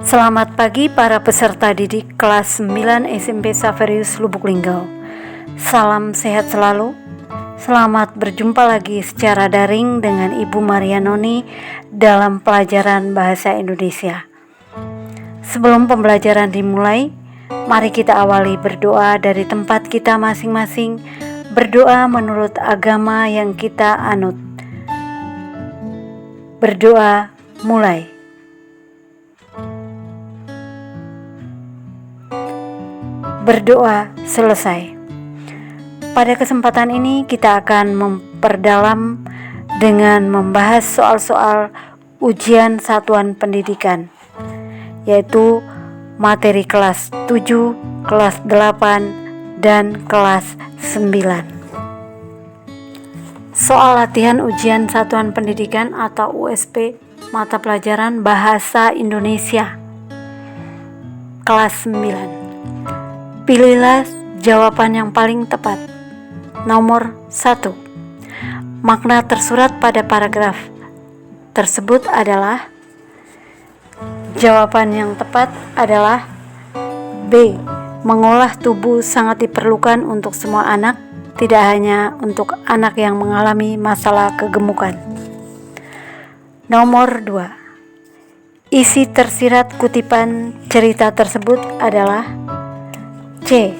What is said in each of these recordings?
Selamat pagi para peserta didik kelas 9 SMP Saverius Lubuk Linggau. Salam sehat selalu. Selamat berjumpa lagi secara daring dengan Ibu Maria Noni dalam pelajaran Bahasa Indonesia. Sebelum pembelajaran dimulai, mari kita awali berdoa dari tempat kita masing-masing, berdoa menurut agama yang kita anut. Berdoa mulai. Berdoa selesai. Pada kesempatan ini kita akan memperdalam dengan membahas soal-soal ujian satuan pendidikan, yaitu materi kelas 7, kelas 8, dan kelas 9. Soal latihan ujian satuan pendidikan atau USP mata pelajaran Bahasa Indonesia kelas 9. Pilihlah jawaban yang paling tepat. Nomor 1. Makna tersurat pada paragraf tersebut adalah. Jawaban yang tepat adalah B. Mengolah tubuh sangat diperlukan untuk semua anak, tidak hanya untuk anak yang mengalami masalah kegemukan. Nomor 2. Isi tersirat kutipan cerita tersebut adalah C.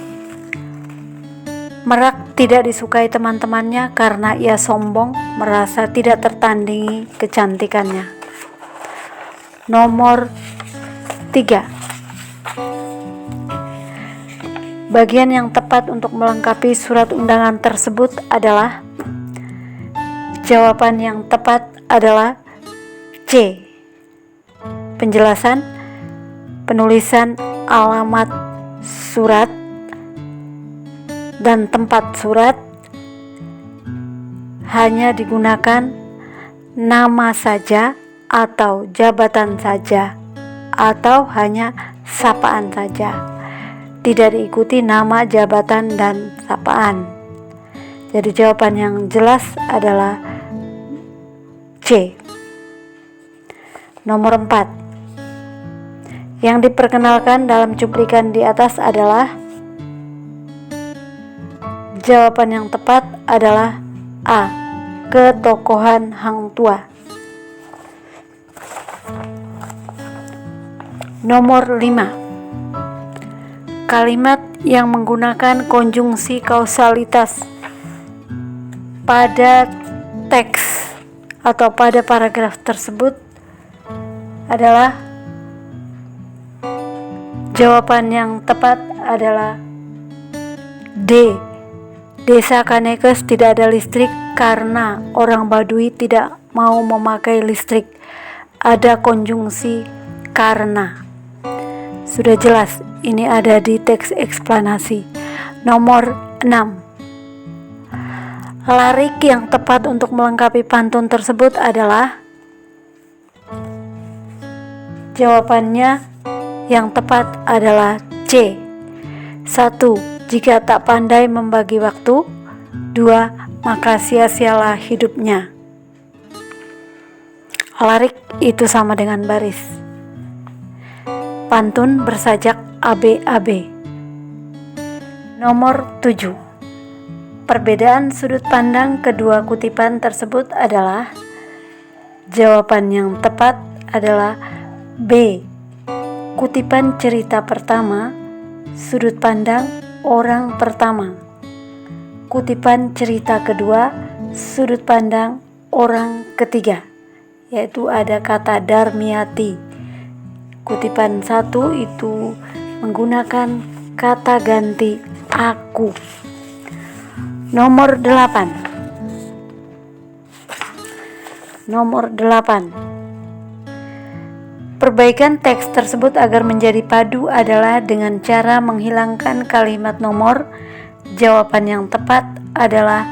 Merak tidak disukai teman-temannya karena ia sombong, merasa tidak tertandingi kecantikannya. Nomor 3. Bagian yang tepat untuk melengkapi surat undangan tersebut adalah. Jawaban yang tepat adalah C. Penjelasan, penulisan alamat surat dan tempat surat hanya digunakan nama saja atau jabatan saja atau hanya sapaan saja, tidak diikuti nama, jabatan, dan sapaan. Jadi jawaban yang jelas adalah C. Nomor 4. Yang diperkenalkan dalam cuplikan di atas adalah. Jawaban yang tepat adalah A. Ketokohan Hang Tuah. Nomor 5. Kalimat yang menggunakan konjungsi kausalitas pada teks atau pada paragraf tersebut adalah. Jawaban yang tepat adalah D. Desa Kanekes tidak ada listrik karena orang Baduy tidak mau memakai listrik. Ada konjungsi karena. Sudah jelas, ini ada di teks eksplanasi. Nomor 6. Larik yang tepat untuk melengkapi pantun tersebut adalah. Jawabannya yang tepat adalah C. 1. Jika tak pandai membagi waktu. 2. Maka sia-sialah hidupnya. Larik itu sama dengan baris. Pantun bersajak ABAB. Nomor 7. Perbedaan sudut pandang kedua kutipan tersebut adalah. Jawaban yang tepat adalah B. Kutipan cerita pertama, sudut pandang orang pertama. Kutipan cerita kedua, sudut pandang orang ketiga, yaitu ada kata Darmiati. Kutipan 1 itu menggunakan kata ganti aku. Nomor 8. Perbaikan teks tersebut agar menjadi padu adalah dengan cara menghilangkan kalimat nomor. Jawaban yang tepat adalah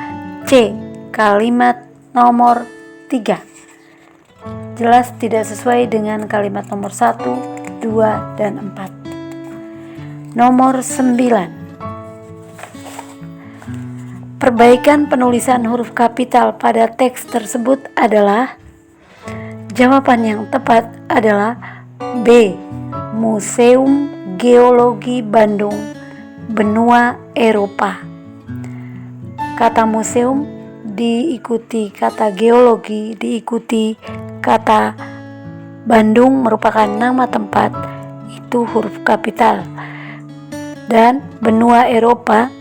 C. Kalimat nomor 3. Jelas tidak sesuai dengan kalimat nomor 1, 2, dan 4. Nomor 9. Perbaikan penulisan huruf kapital pada teks tersebut adalah. Jawaban yang tepat adalah B. Museum Geologi Bandung, benua Eropa. Kata museum diikuti kata geologi, diikuti kata Bandung merupakan nama tempat, itu huruf kapital. Dan benua Eropa,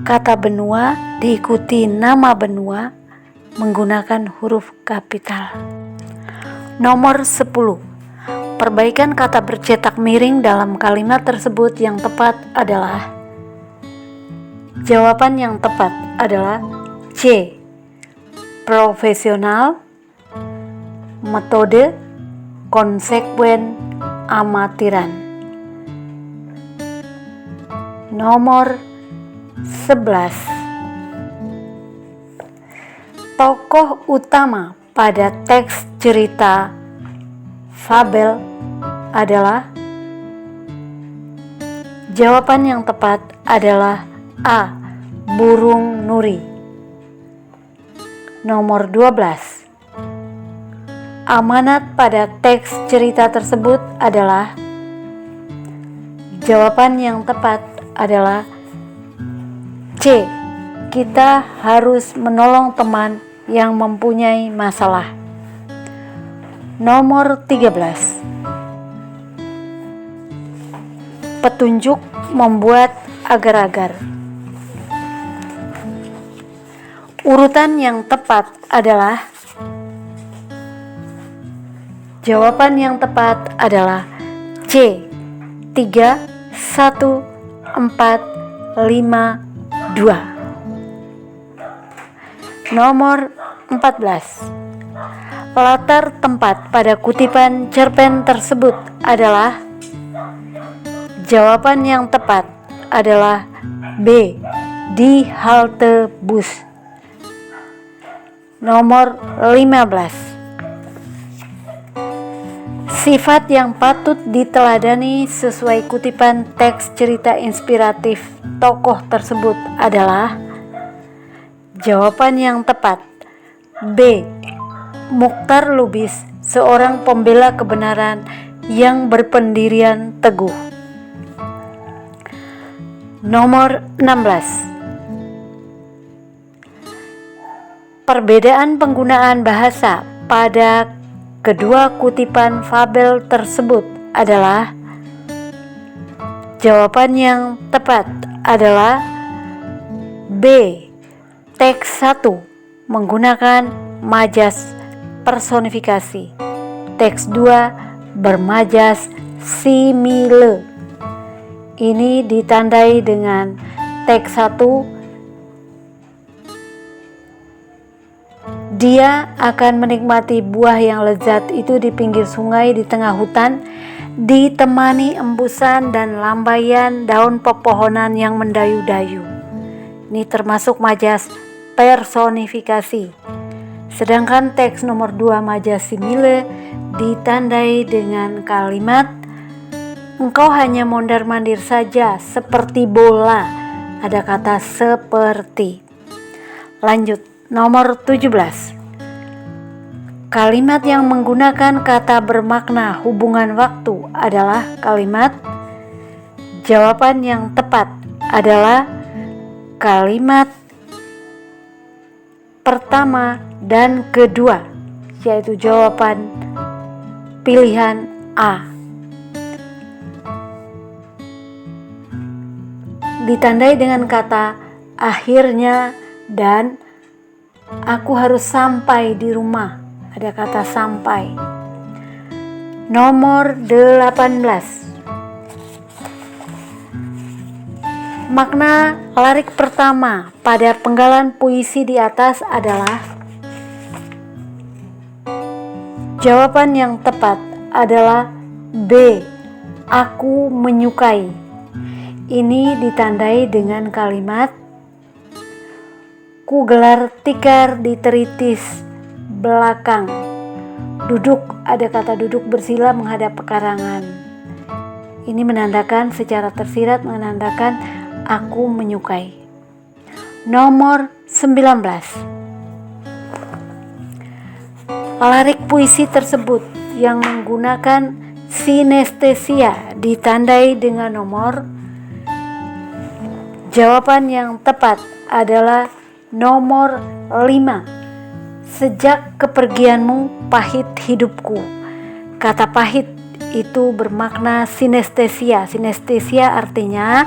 kata benua diikuti nama benua menggunakan huruf kapital. Nomor 10. Perbaikan kata bercetak miring dalam kalimat tersebut yang tepat adalah. Jawaban yang tepat adalah C. Profesional, metode, konsekuen, amatiran. Nomor 11. Tokoh utama pada teks cerita fabel adalah. Jawaban yang tepat adalah A. Burung Nuri. Nomor 12. Amanat pada teks cerita tersebut adalah. Jawaban yang tepat adalah C. Kita harus menolong teman yang mempunyai masalah. Nomor 13. Petunjuk membuat agar-agar. Urutan yang tepat adalah. Jawaban yang tepat adalah C. 3, 1, 4, 5, 2. Nomor 14. Latar tempat pada kutipan cerpen tersebut adalah. Jawaban yang tepat adalah B. Di halte bus. Nomor 15. Sifat yang patut diteladani sesuai kutipan teks cerita inspiratif tokoh tersebut adalah. Jawaban yang tepat B. Mukhtar Lubis, seorang pembela kebenaran yang berpendirian teguh. Nomor 16. Perbedaan penggunaan bahasa pada kedua kutipan fabel tersebut adalah. Jawaban yang tepat adalah B. Teks 1 menggunakan majas personifikasi. Teks 2 bermajas simile. Ini ditandai dengan teks 1. Dia akan menikmati buah yang lezat itu di pinggir sungai di tengah hutan, ditemani embusan dan lambaian daun pepohonan yang mendayu-dayu. Ini termasuk majas personifikasi. Sedangkan teks nomor 2 majas simile ditandai dengan kalimat engkau hanya mondar-mandir saja seperti bola. Ada kata seperti. Lanjut. Nomor 17. Kalimat yang menggunakan kata bermakna hubungan waktu adalah kalimat. Jawaban yang tepat adalah kalimat pertama dan kedua, yaitu jawaban pilihan A. Ditandai dengan kata akhirnya dan aku harus sampai di rumah. Ada kata sampai. Nomor 18. Makna larik pertama pada penggalan puisi di atas adalah. Jawaban yang tepat adalah B. Aku menyukai. Ini ditandai dengan kalimat ku gelar tikar di teritis belakang. Duduk, ada kata duduk bersila menghadap pekarangan. Ini menandakan secara tersirat menandakan aku menyukai. Nomor 19. Larik puisi tersebut yang menggunakan sinestesia ditandai dengan nomor. Jawaban yang tepat adalah nomor 5. Sejak kepergianmu pahit hidupku. Kata pahit itu bermakna sinestesia. Sinestesia artinya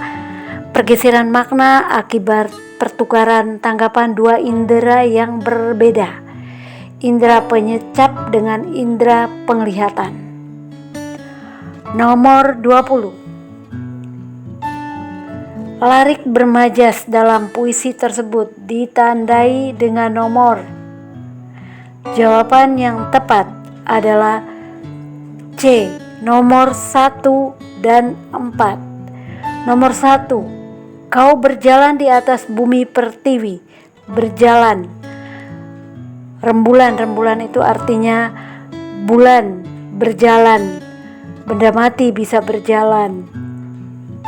pergeseran makna akibat pertukaran tanggapan dua indera yang berbeda. Indera penyecap dengan indera penglihatan. Nomor 20. Larik bermajas dalam puisi tersebut ditandai dengan nomor. Jawaban yang tepat adalah C, nomor 1 dan 4. Nomor 1. Kau berjalan di atas bumi pertiwi. Berjalan. Rembulan itu artinya bulan, berjalan. Benda mati bisa berjalan.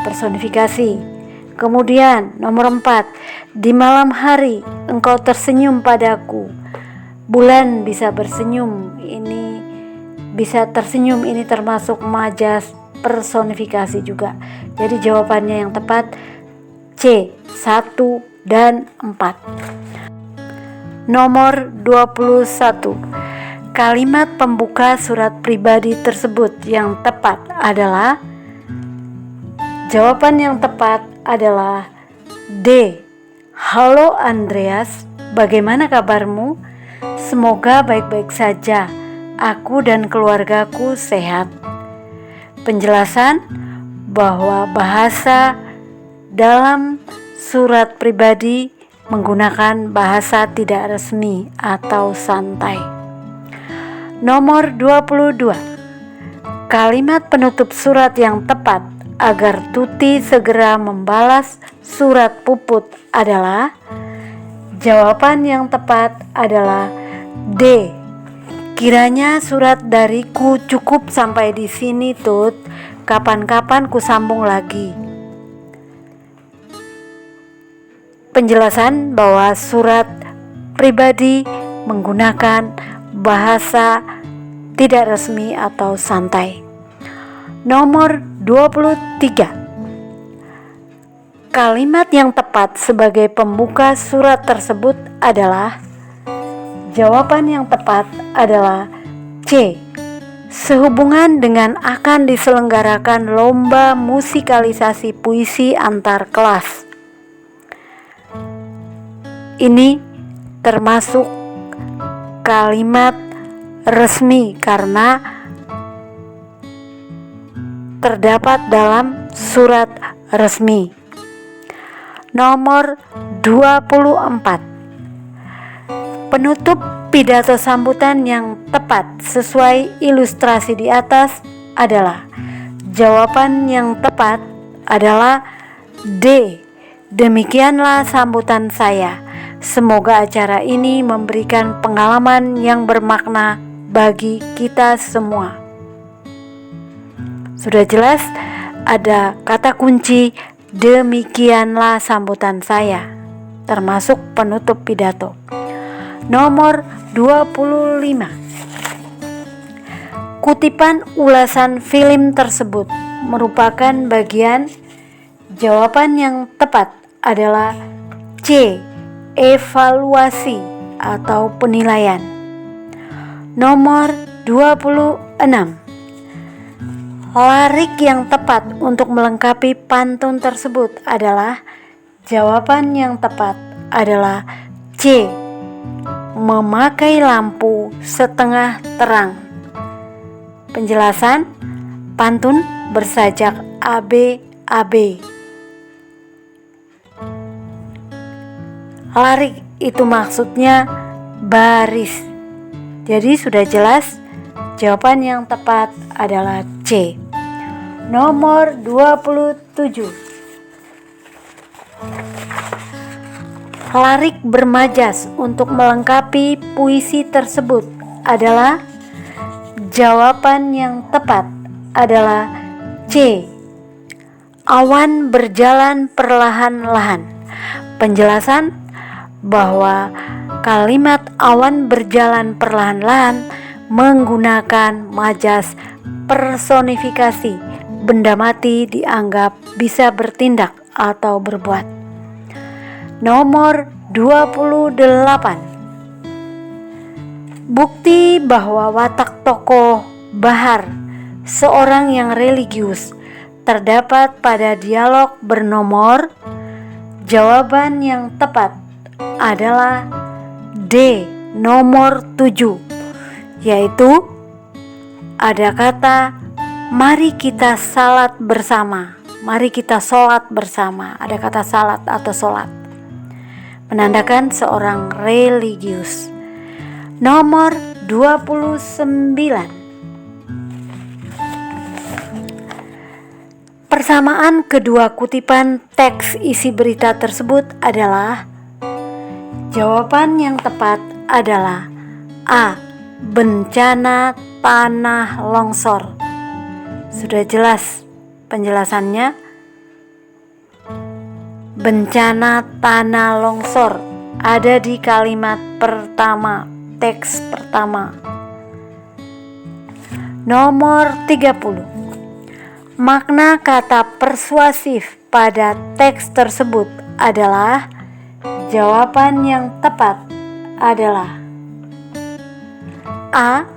Personifikasi. Kemudian nomor 4. Di malam hari engkau tersenyum padaku. Bulan bisa bersenyum, ini bisa tersenyum, ini termasuk majas personifikasi juga. Jadi jawabannya yang tepat C, 1 dan 4. Nomor 21. Kalimat pembuka surat pribadi tersebut yang tepat adalah. Jawaban yang tepat adalah D. Halo Andreas, bagaimana kabarmu? Semoga baik-baik saja. Aku dan keluargaku sehat. Penjelasan bahwa bahasa dalam surat pribadi menggunakan bahasa tidak resmi atau santai. Nomor 22. Kalimat penutup surat yang tepat agar Tuti segera membalas surat Puput adalah. Jawaban yang tepat adalah D. Kiranya surat dariku cukup sampai di sini, Tut. Kapan-kapan ku sambung lagi. Penjelasan bahwa surat pribadi menggunakan bahasa tidak resmi atau santai. Nomor 23. Kalimat yang tepat sebagai pembuka surat tersebut adalah. Jawaban yang tepat adalah C. Sehubungan dengan akan diselenggarakan lomba musikalisasi puisi antar kelas. Ini termasuk kalimat resmi karena terdapat dalam surat resmi. Nomor 24. Penutup pidato sambutan yang tepat sesuai ilustrasi di atas adalah. Jawaban yang tepat adalah D. Demikianlah sambutan saya. Semoga acara ini memberikan pengalaman yang bermakna bagi kita semua. Sudah jelas ada kata kunci demikianlah sambutan saya, termasuk penutup pidato. Nomor 25. Kutipan ulasan film tersebut merupakan bagian. Jawaban yang tepat adalah C. Evaluasi atau penilaian. Nomor 26. Larik yang tepat untuk melengkapi pantun tersebut adalah. Jawaban yang tepat adalah C. Memakai lampu setengah terang. Penjelasan pantun bersajak AB. Larik itu maksudnya baris. Jadi sudah jelas jawaban yang tepat adalah C. Nomor 27. Larik bermajas untuk melengkapi puisi tersebut adalah. Jawaban yang tepat adalah C. Awan berjalan perlahan-lahan. Penjelasan bahwa kalimat awan berjalan perlahan-lahan menggunakan majas personifikasi, benda mati dianggap bisa bertindak atau berbuat. Nomor 28. Bukti bahwa watak tokoh Bahar, seorang yang religius, terdapat pada dialog bernomor. Jawaban yang tepat adalah D, nomor 7, yaitu ada kata mari kita salat bersama, mari kita sholat bersama. Ada kata salat atau sholat, menandakan seorang religius. Nomor 29. Persamaan kedua kutipan teks isi berita tersebut adalah, jawaban yang tepat adalah A, bencana tanah longsor. Sudah jelas penjelasannya. Bencana tanah longsor ada di kalimat pertama, teks pertama. Nomor 30. Makna kata persuasif pada teks tersebut adalah, jawaban yang tepat adalah A,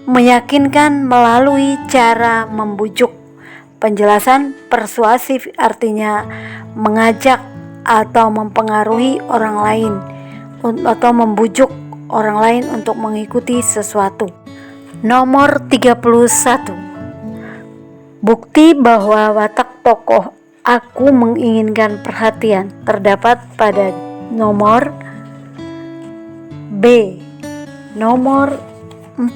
meyakinkan melalui cara membujuk. Penjelasan persuasif artinya mengajak atau mempengaruhi orang lain atau membujuk orang lain untuk mengikuti sesuatu. Nomor 31. Bukti bahwa watak tokoh aku menginginkan perhatian terdapat pada nomor B, nomor 4.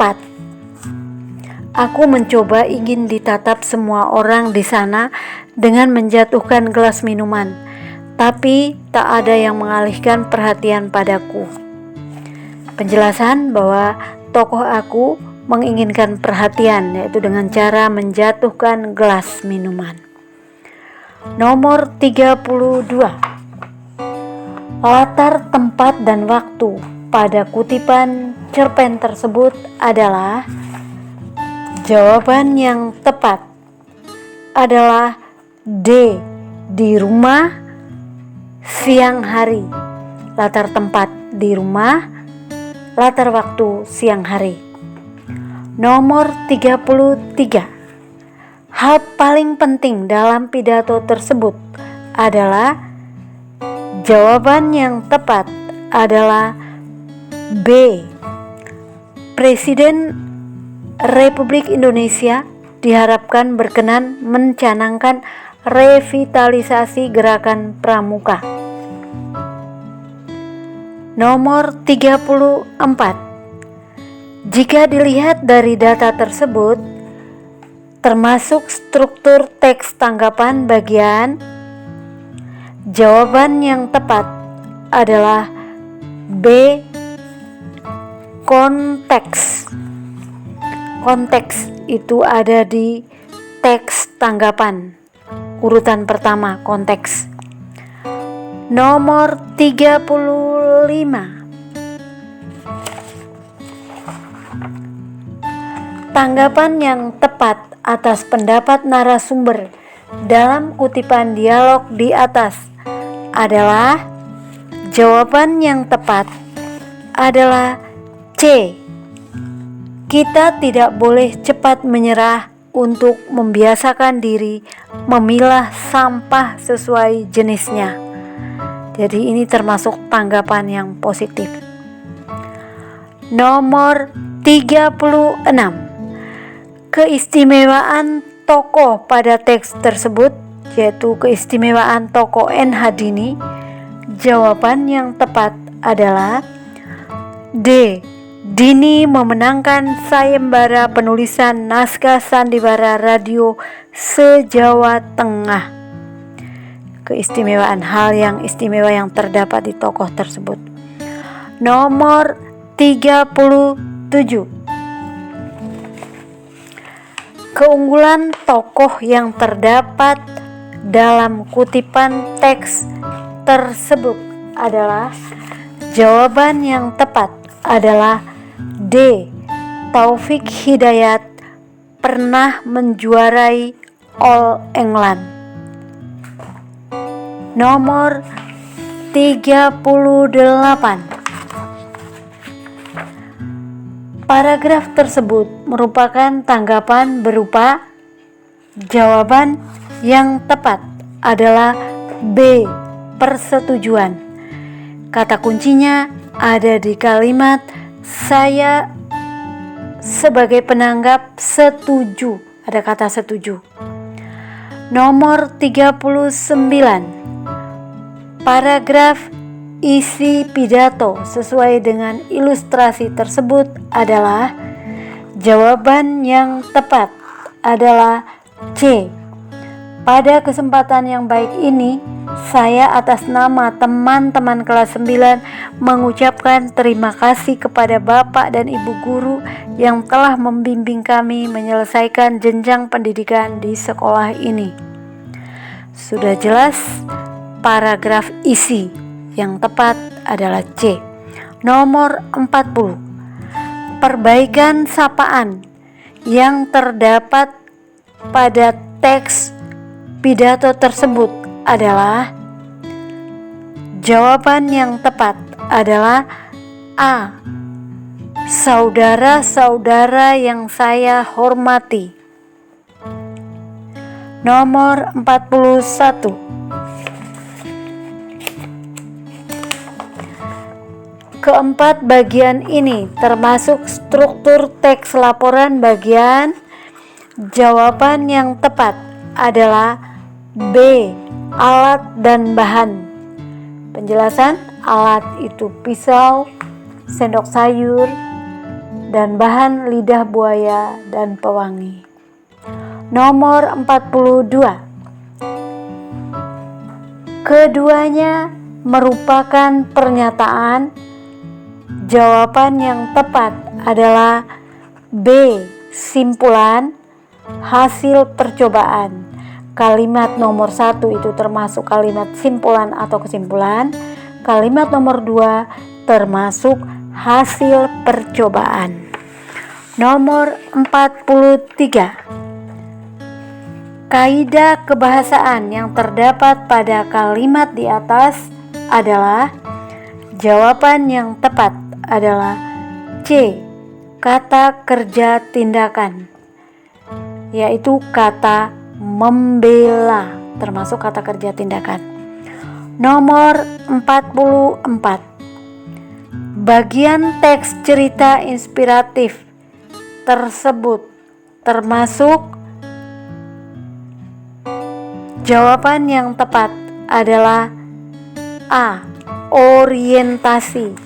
Aku mencoba ingin ditatap semua orang di sana dengan menjatuhkan gelas minuman, tapi tak ada yang mengalihkan perhatian padaku. Penjelasan bahwa tokoh aku menginginkan perhatian, yaitu dengan cara menjatuhkan gelas minuman. Nomor 32. Latar, tempat, dan waktu pada kutipan cerpen tersebut adalah, jawaban yang tepat adalah D, di rumah siang hari. Latar tempat di rumah, latar waktu siang hari. Nomor 33. Hal paling penting dalam pidato tersebut adalah, jawaban yang tepat adalah B, Presiden Republik Indonesia diharapkan berkenan mencanangkan revitalisasi gerakan pramuka. Nomor 34. Jika dilihat dari data tersebut, termasuk struktur teks tanggapan bagian, jawaban yang tepat adalah B, konteks. Konteks itu ada di teks tanggapan, urutan pertama, konteks. Nomor 35. Tanggapan yang tepat atas pendapat narasumber dalam kutipan dialog di atas adalah, jawaban yang tepat adalah C. Kita tidak boleh cepat menyerah untuk membiasakan diri memilah sampah sesuai jenisnya. Jadi ini termasuk tanggapan yang positif. Nomor 36. Keistimewaan tokoh pada teks tersebut, yaitu keistimewaan tokoh NH Dini. Jawaban yang tepat adalah D. Dini memenangkan sayembara penulisan naskah sandiwara radio se-Jawa Tengah. Keistimewaan hal yang istimewa yang terdapat di tokoh tersebut. Nomor 37. Keunggulan tokoh yang terdapat dalam kutipan teks tersebut adalah, jawaban yang tepat adalah D. Taufik Hidayat, pernah menjuarai All England. Nomor 38. Paragraf tersebut merupakan tanggapan berupa jawaban yang tepat adalah B. Persetujuan. Kata kuncinya ada di kalimat saya sebagai penanggap setuju. Ada kata setuju. Nomor 39. Paragraf isi pidato sesuai dengan ilustrasi tersebut adalah jawaban yang tepat adalah C. Pada kesempatan yang baik ini, saya atas nama teman-teman kelas 9 mengucapkan terima kasih kepada Bapak dan Ibu guru yang telah membimbing kami menyelesaikan jenjang pendidikan di sekolah ini. Sudah jelas, paragraf isi yang tepat adalah C. Nomor 40. Perbaikan sapaan yang terdapat pada teks pidato tersebut adalah jawaban yang tepat adalah A. Saudara-saudara yang saya hormati. Nomor 41. Keempat bagian ini termasuk struktur teks laporan bagian jawaban yang tepat adalah B. Alat dan bahan. Penjelasan: alat itu pisau, sendok sayur, dan bahan lidah buaya dan pewangi. Nomor 42. Keduanya merupakan pernyataan. Jawaban yang tepat adalah B. Simpulan hasil percobaan. Kalimat nomor 1 itu termasuk kalimat simpulan atau kesimpulan. Kalimat nomor 2 termasuk hasil percobaan. Nomor 43. Kaidah kebahasaan yang terdapat pada kalimat di atas adalah jawaban yang tepat adalah C. Kata kerja tindakan, yaitu kata membela, termasuk kata kerja tindakan. Nomor 44. Bagian teks cerita inspiratif tersebut termasuk jawaban yang tepat adalah A. Orientasi.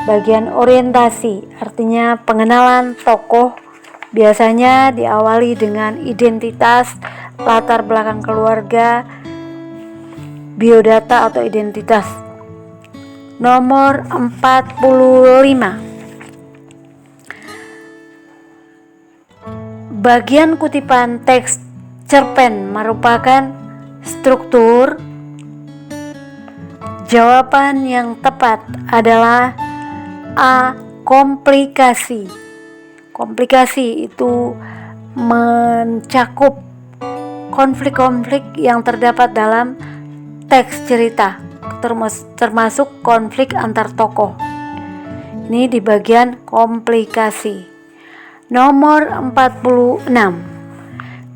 Bagian orientasi artinya pengenalan tokoh, biasanya diawali dengan identitas, latar belakang keluarga, biodata atau identitas. Nomor 45. Bagian kutipan teks cerpen merupakan struktur. Jawaban yang tepat adalah A. Komplikasi. Komplikasi itu mencakup konflik-konflik yang terdapat dalam teks cerita, termasuk konflik antar tokoh. Ini di bagian komplikasi. Nomor 46.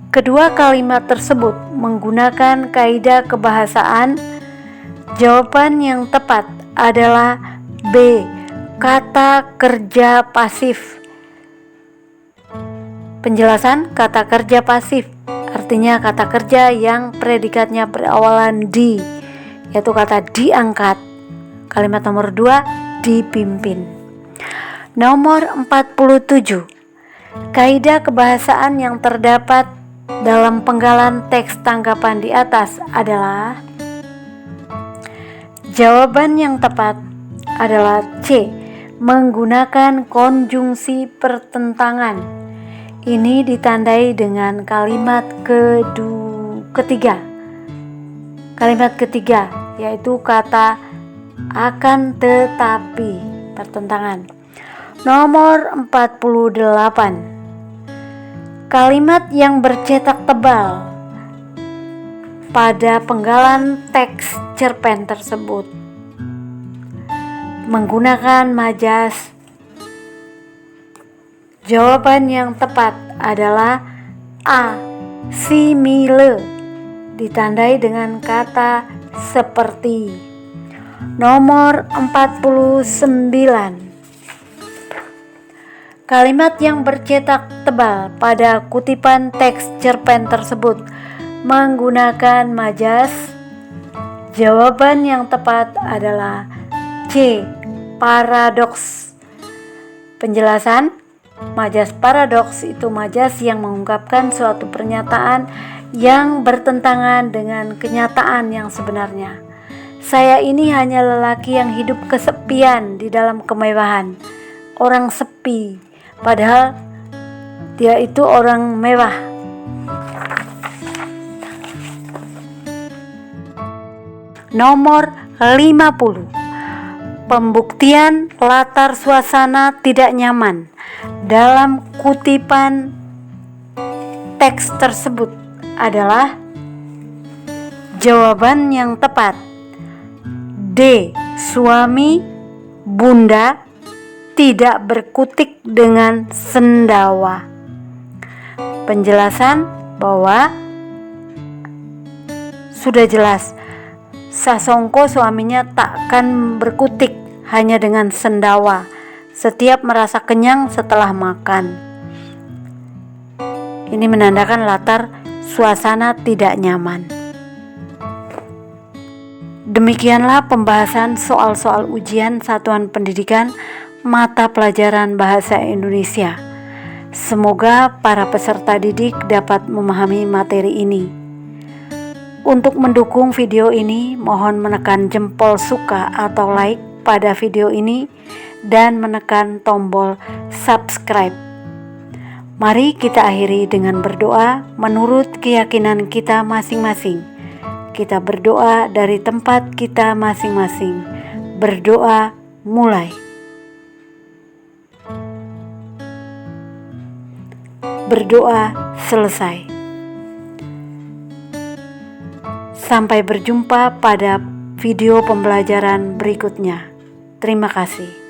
Kedua kalimat tersebut menggunakan kaidah kebahasaan. Jawaban yang tepat adalah B. Kata kerja pasif. Penjelasan: kata kerja pasif artinya kata kerja yang predikatnya berawalan di, yaitu kata diangkat. Kalimat nomor 2, dipimpin. Nomor 47. Kaidah kebahasaan yang terdapat dalam penggalan teks tanggapan di atas adalah jawaban yang tepat adalah C. Menggunakan konjungsi pertentangan. Ini ditandai dengan kalimat ketiga. Kalimat ketiga yaitu kata akan tetapi, pertentangan. Nomor 48. Kalimat yang bercetak tebal pada penggalan teks cerpen tersebut menggunakan majas. Jawaban yang tepat adalah A. Simile, ditandai dengan kata seperti. Nomor 49. Kalimat yang bercetak tebal pada kutipan teks cerpen tersebut menggunakan majas. Jawaban yang tepat adalah C. Paradoks. Penjelasan: majas paradoks itu majas yang mengungkapkan suatu pernyataan yang bertentangan dengan kenyataan yang sebenarnya. Saya ini hanya lelaki yang hidup kesepian di dalam kemewahan. Orang sepi, padahal dia itu orang mewah. Nomor 50. Pembuktian latar suasana tidak nyaman dalam kutipan teks tersebut adalah. Jawaban yang tepat D. Suami bunda tidak berkutik dengan sendawa. Penjelasan bahwa sudah jelas Sasongko suaminya takkan berkutik hanya dengan sendawa setiap merasa kenyang setelah makan. Ini menandakan latar suasana tidak nyaman. Demikianlah pembahasan soal-soal ujian satuan pendidikan mata pelajaran Bahasa Indonesia. Semoga para peserta didik dapat memahami materi ini. Untuk mendukung video ini, mohon menekan jempol suka atau like pada video ini dan menekan tombol subscribe. Mari kita akhiri dengan berdoa menurut keyakinan kita masing-masing. Kita berdoa dari tempat kita masing-masing. Berdoa mulai. Berdoa selesai. Sampai berjumpa pada video pembelajaran berikutnya. Terima kasih.